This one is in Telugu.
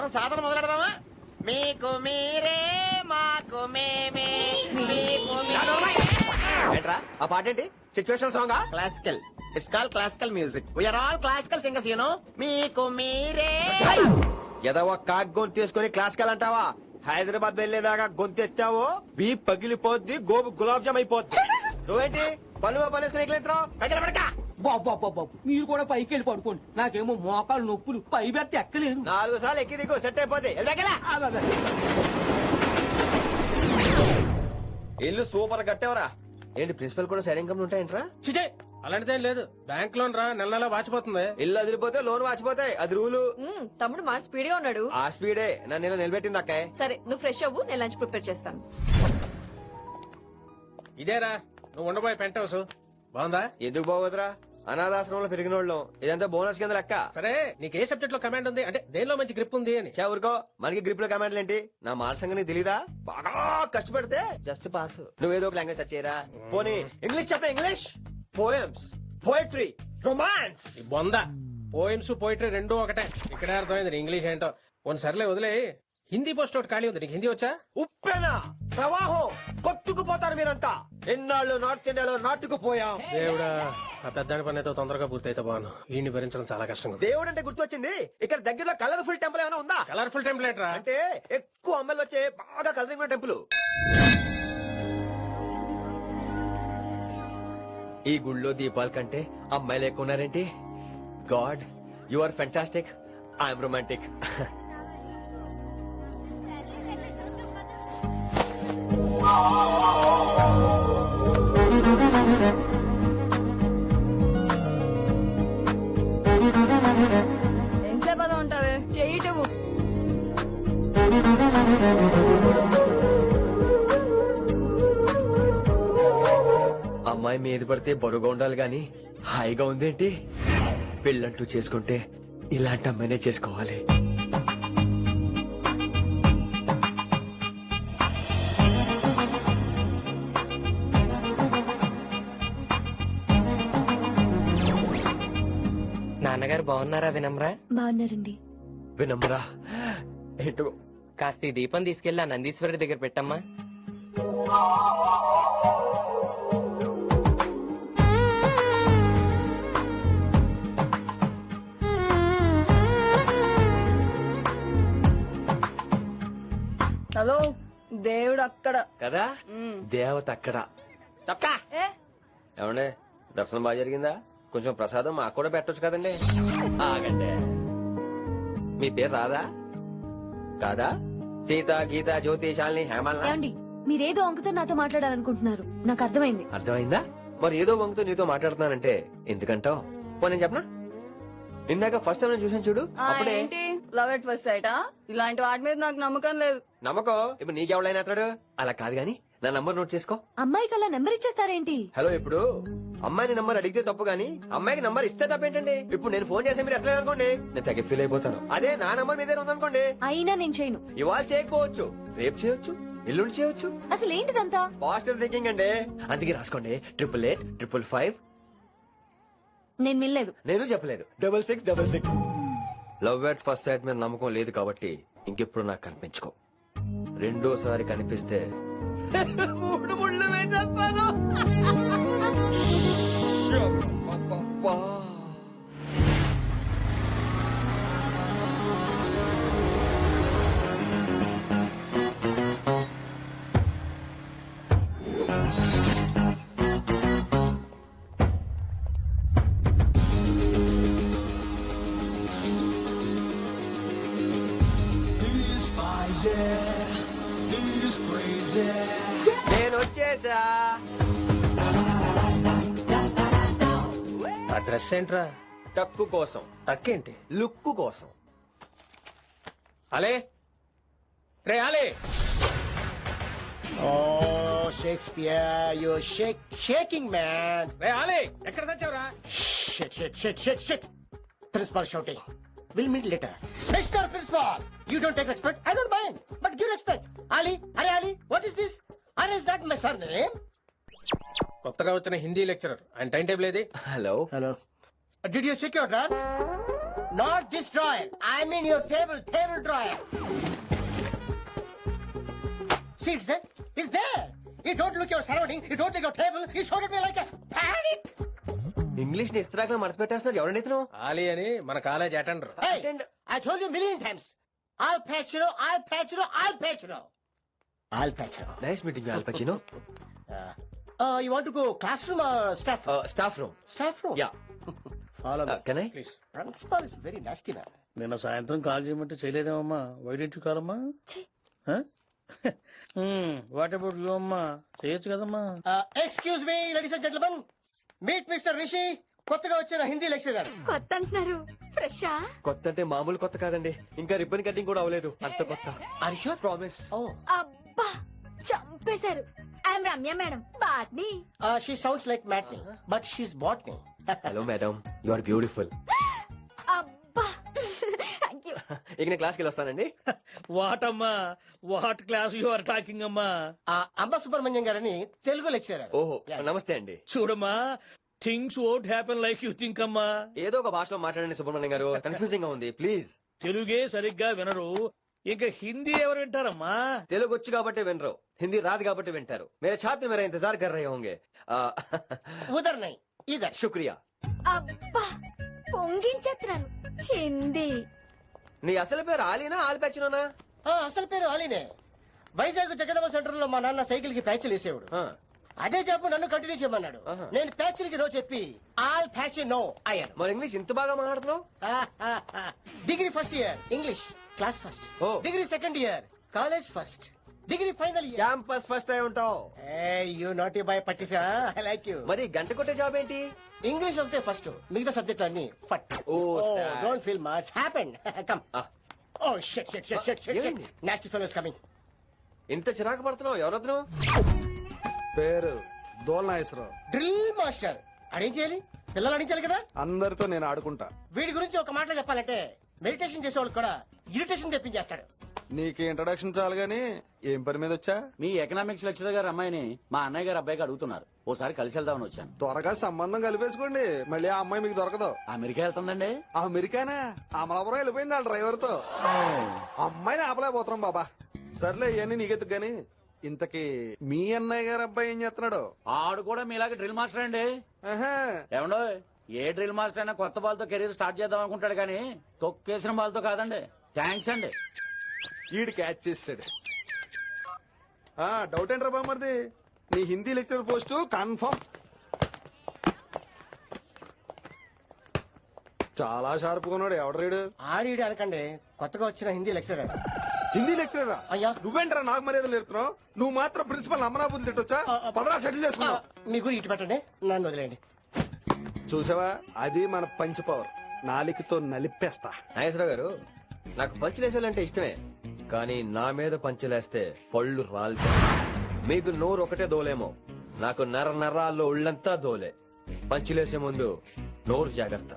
మనం సాధన మొదలెడదామా? మీకు మీరే మాకు మేమే మీకు ఏంట్రా ఆ పాట ఏంటి? Situation song? Classical. It's call classical music. We are all classical singers you know. మీకు మీరే. ఏదో ఒక కాక్ గొంతు తీసుకుని క్లాసికల్ అంటావా? హైదరాబాద్ వెళ్లేదాకా గొంతు ఎత్తావో బీ పగిలిపోద్ది, గోబు గులాబ్ జామ్ అయిపోద్ది. నువ్వేంటి పనులు పనిస్తున్నావు? బాబు మీరు కూడా పైకి వెళ్ళి పడుకోండి. నాకేమో మోకాలు నొప్పులు, పై బెర్త ఎక్కలేను. 4 సార్లు ఎక్కి దిగు సెట్ అయిపోద్ది. ఇల్లు సూపర్ కట్టేవరా. ఏంటి ప్రిన్సిపల్ కూడా సైడ్ ఇన్కమ్ ఉంటాయంట్రా? చిచే అలాంటిదేం లేదు. బ్యాంక్ లోన్ రా నెల నెలా వాచిపోతుంది. ఇల్లు అదిరిపోతే లోన్ వాచిపోతాయి, అది రూలు. తమ్ముడు మాట స్పీడ్ గా ఉన్నాడు. ఆ స్పీడే నన్ను ఇలా నిలబెట్టింది అక్కాయ్. సరే నువ్వు ఫ్రెష్ అవ్వు, నేను లంచ్ ప్రిపేర్ చేస్తాను. ఇదేరా నువ్వు ఉండబోయే పెంట్ హౌస్. బాగుందా? ఎందుకు బాగోదురా, అనాథాశ్రమంలో పెరిగిన వాళ్ళం. ఇదంతా బోనస్ కింద లెక్క. సరే నీకు ఏ సబ్జెక్ట్ లో కమాండ్ ఉంది, అంటే దేనిలో మంచి గ్రిప్ ఉంది అని. ఊరుకో, మనకి గ్రిప్ లో కమాండ్లు ఏంటి? నా మాట సంగతి తెలీదా? బాగా కష్టపడితే జస్ట్ పాస్. నువ్వేదో ఒక లాంగ్వేజ్ సెర్చ్ చేయరా. పోనీ ఇంగ్లీష్ చెప్ప. English poems, poetry, romance. ఈ బొంద పోయిమ్స్ పోయిటరీ రెండూ ఒకటే. ఇక్కడే అర్థమైంది ఇంగ్లీష్ ఏంటో. కొన్ని సర్లే వదిలే. హిందీ పోస్ట్ ఒకటి ఖాళీ ఉంది, నీకు హిందీ వచ్చా? ఉప్పెనా ప్రవాహం కొట్టుకుపోతారు మీరంతా. ఎన్నాళ్ళు నార్త్ ఇండియాలో నాటుకుపోయాం. దేవుడా, ఆ పెద్దాడి పని అయితే తొందరగా పూర్తయితే బాను. వీడిని భరించడం చాలా కష్టంగా ఉంది. దేవుడు అంటే గుర్తొచ్చింది, ఇక్కడ దగ్గరలో కలర్ఫుల్ టెంపుల్ ఏమైనా ఉందా? కలర్ఫుల్ టెంప్లెట్ రా. అంటే ఎక్కువ అమ్మాయిలు వచ్చే బాగా కలరింగ్ ఉన్న టెంపుల్. ఈ గుళ్ళో దీపాల కంటే అమ్మాయిలు ఎక్కువ ఉన్నారేంటి? God, you are fantastic, I'm romantic. ఎంతసేపు అలా ఉంటావే? చెయ్యటవు. అమ్మాయి మీద పడితే బరువుగా ఉండాలి గాని హాయిగా ఉందేంటి? పెళ్ళంటూ చేసుకుంటే ఇలాంటి అమ్మాయినే చేసుకోవాలి. నాన్నగారు బాగున్నారా వినమ్రా? బాగున్నారండి. వినమ్రా ఏంటో. కాస్త ఈ దీపం తీసుకెళ్లి ఆ నందీశ్వరుడి దగ్గర పెట్టమ్మా. హలో, దేవుడు అక్కడ కదా, దేవత అక్కడ. తప్ప ఏ ఏమండే, దర్శనం బాగా జరిగిందా? కొంచెం ప్రసాదం మాకు కూడా పెట్టొచ్చు కదండి. ఆగండి, మీ పేరు రాదా? కాదా? సీత, గీత, జ్యోతి, శాలిని, హేమల్. ఏమండి, మీరేదో అంకుతో నాతో మాట్లాడాలనుకుంటున్నారు, నాకు అర్థమైంది. అర్థమైందా? మరి ఏదో వంగుతో నీతో మాట్లాడుతున్నానంటే ఎందుకంటావు? నేను చెప్పనా? ఇందాక ఫస్ట్ టైం చూసాను చూడు, అప్పుడే. ఏంటి లవ్ ఎట్ ఫస్ట్ సైటా? ఇలాంటి వాటి మీద నాకు నమ్మకం లేదు. నమ్మకం ఇప్పుడు నీకెవడైనా అతడు? అలా కాదు గాని నా నంబర్ నోట్ చేసుకో. అమ్మాయికి అలా నెంబర్ ఇచ్చేస్తారేంటి? హలో, ఇప్పుడు అమ్మాయిని నంబర్ అడిగితే తప్పు గానీ అమ్మాయికి నంబర్ ఇస్తే తప్పేంటండి? ఇప్పుడు నేను ఫోన్ చేస్తే మీరు ఎట్లా అనుకోండి, నేను తగ్గ ఫీల్ అయిపోతాను. అదే నా నంబర్ మీద ఉందనుకోండి, అయినా నేను చేయను. ఇవాళ చేయకపోవచ్చు, రేపు చేయొచ్చు, ఎల్లుండి చేయొచ్చు. అసలు ఏంటిదంతా? పాజిటివ్ థింకింగ్ అండి. అందుకే రాసుకోండి 888 నేను వినలేదు. నేను చెప్పలేదు 6666. లవ్ ఎట్ ఫస్ట్ సైట్ మీద నమ్మకం లేదు కాబట్టి ఇంకెప్పుడు నాకు కనిపించుకో. రెండోసారి కనిపిస్తే 3 ముళ్ళు వేసేస్తాను. నేను వచ్చేసా. ఆ డ్రెస్ ఏంట్రా? టక్కు కోసం, టక్కేంటి? లుక్కు కోసం. అలే రే అలే. Oh, Shakespeare, you're shaking, man. రే అలే, ఎక్కడ సచ్చావురా? Shit. Principal shouting. We'll meet later. Mr. Principal, you don't take respect. I don't mind, but give respect. Ali, Ali, what is this? Ali, is that my surname? కొత్తగా వచ్చిన హిందీ లెక్చరర్, ఆయన టైం టేబుల్ ఏది? Hello. Hello. Did you check your drawer? Not this drawer. I mean your table drawer. See, it's there. It's there. You don't look your surrounding. You don't look your table. You showed at me like a panic. English ని ఇస్త్రాకులో మడత పెట్టేస్తున్నాడు ఎవరండి ఇతను ఆలీ అని మన college attender. Hey, I told you a million times. I'll patch you. I'll patch you. I'll patch you. I'll patch you. Nice meeting Al Pacino. You want to go classroom or staff room? Staff room. Staff room. Yeah. Follow me. Can I? Please. Principal is very nasty man. నిన్న సాయంత్రం కాల్ చేయమంటే చేయలేదేమమ్మా వైడెంట్ కాలమ్మా వాట్ అబౌట్ యూ అమ్మా చేయొచ్చు కదమ్మా Excuse me, ladies and gentlemen. Meet Mr. Rishi. కొత్తగా వచ్చిన హిందీ లెక్చరర్. కొత్త అంటున్నారు ఫ్రెషా? కొత్త అంటే మామూలు కొత్త కాదండి, ఇంకా రిబ్బన్ కటింగ్ కూడా అవ్వలేదు, అంత కొత్త. Are you sure? Promise. Oh. అబ్బా చంపేశారు. I'm Ramya madam botany. She sounds like Matney, but she's botany. Hello madam, you are beautiful. అబ్బా థ్యాంక్ యూ. ఇక నేను క్లాస్కి వెళ్ళి వస్తానండి. వాట్ అమ్మా what class you are talking అమ్మా అంబ సుబ్రహ్మణ్యం గారని తెలుగు లెక్చరర్. ఓహో నమస్తే అండి. చూడమ్మా things won't happen like you think అమ్మా ఏదో ఒక భాషలో మాట్లాడండి సుబ్రహ్మణ్యం గారు, కన్ఫ్యూజింగ్ గా ఉంది ప్లీజ్. తెలుగే సరిగ్గా వినరు ఇంకా హిందీ ఎవరు వింటారమ్మా తెలుగు వచ్చు కాబట్టి వినరు, హిందీ రాదు కాబట్టి వింటారు. మేరే ఛాత్ర మేరా ఇంతజార్ కర్ రహే హోంగే. ఉదర్ నై ఇదర్. శుక్రియా. అబ్బా పొంగించేస్తున్నాను హిందీ. నీ అసలు పేరు ఆలీనా ఆల్పచ్చినోనా? అసలు పేరు అలీనే. వైజాగ్ జగదమ్మ సెంటర్ లో మా నాన్న సైకిల్ కి ప్యాచ్లు వేసేవాడు. అదే జాబ్ నన్ను కంటిన్యూ చేయమన్నాడు. నేను ప్యాచ్లకి నో చెప్పి ఆల్ ప్యాచ్ నో అయ్యాను. మరి ఇంగ్లీష్ ఇంత బాగా మాట్లాడుతున్నావు? Degree first year English class first. Oh. Degree second year college first. Degree final year campus first అయి ఉంటావు. యూ నాటీ బాయ్ పట్టిసా. I like you. మరి గంట కొట్టే జాబ్ ఏంటి? ఇంగ్లీష్ ఒకటే ఫస్ట్, మిగతా సబ్జెక్ట్ అన్ని ఫట్. Oh, sad. Don't feel much happen. Come. Oh shit shit shit shit shit. ఏమైంది? Nasty fellows coming. ఇంత చిరాకు పడుతున్నావు, ఎవరొద్దు? పేరు దోల్నాగేశ్వరరావు. Drill master. అడేం చేయాలి? పిల్లలు అడించాలి కదా. అందరితో నేను ఆడుకుంటా. వీడి గురించి ఒక మాటలో చెప్పాలంటే మెడిటేషన్ చేసేవాళ్ళు కూడా ఇరిటేషన్ తెప్పించేస్తాడు. నీకు ఇంట్రడక్షన్ చాలు గానీ ఏం పని మీద వచ్చా? మీ ఎకనామిక్స్ లెక్చరర్ గారు అమ్మాయిని మా అన్నయ్య గారు అబ్బాయికి అడుగుతున్నారు, ఓసారి కలిసి వెళ్దామని వచ్చాను. త్వరగా సంబంధం కలిపేసుకోండి, మళ్ళీ ఆ అమ్మాయి మీకు దొరకదు. అమెరికా వెళ్తుందండి. అమెరికానా? అమలాపురం వెళ్ళిపోయింది వాళ్ళ డ్రైవర్ తో. అమ్మాయిని ఆపలేకపోతున్నాం బాబా. సర్లే ఇవన్నీ నీకెత్తుకు గాని ఇంతకీ మీ అన్నయ్య గారు అబ్బాయి ఏం చేస్తున్నాడు? ఆడు కూడా మీలాగే డ్రిల్ మాస్టర్ అండి. ఆహా. ఏమండో ఏ డ్రిల్ మాస్టర్ అయినా కొత్త బాల్తో కెరీర్ స్టార్ట్ చేద్దాం అనుకుంటాడు కానీ తొక్కేసిన బాల్తో కాదండి. థ్యాంక్స్ అండి. ఈడు క్యాచ్ చేస్తాడు. డౌట్ ఏంట్రా బామ్మర్ది, నీ హిందీ లెక్చరర్ పోస్టు కన్ఫర్మ్. చాలా షార్ప్ ఉన్నాడు. ఎవడరీడు? ఆడిడు అనకండి, కొత్తగా వచ్చిన హిందీ లెక్చరర్. హిందీ లెక్చరరా? అయ్యా. నువ్వేంట్రా నాకు మర్యాదలు నేర్పుతున్నావు? నువ్వు మాత్రం ప్రిన్సిపల్ అమ్మనాబుద్ధి తిట్టొచ్చా? పదరా సెటిల్ చేసుకున్నావు. మీ గురి ఇటు పెట్టండి, నన్ను వదిలేయండి. చూసావా, అది మన పంచ్ పవర్. నాలికతో నలిపేస్తా. నాగేశ్వరరావు గారు, నాకు పంచులేసాలంటే ఇష్టమే, కానీ నా మీద పంచులేస్తే పళ్ళు రాలుతాయి. మీకు నోరు ఒకటే దోలేమో, నాకు నర నరాల్లో ఉళ్ళంతా దోలే. పంచులేసే ముందు నోరు జాగ్రత్త.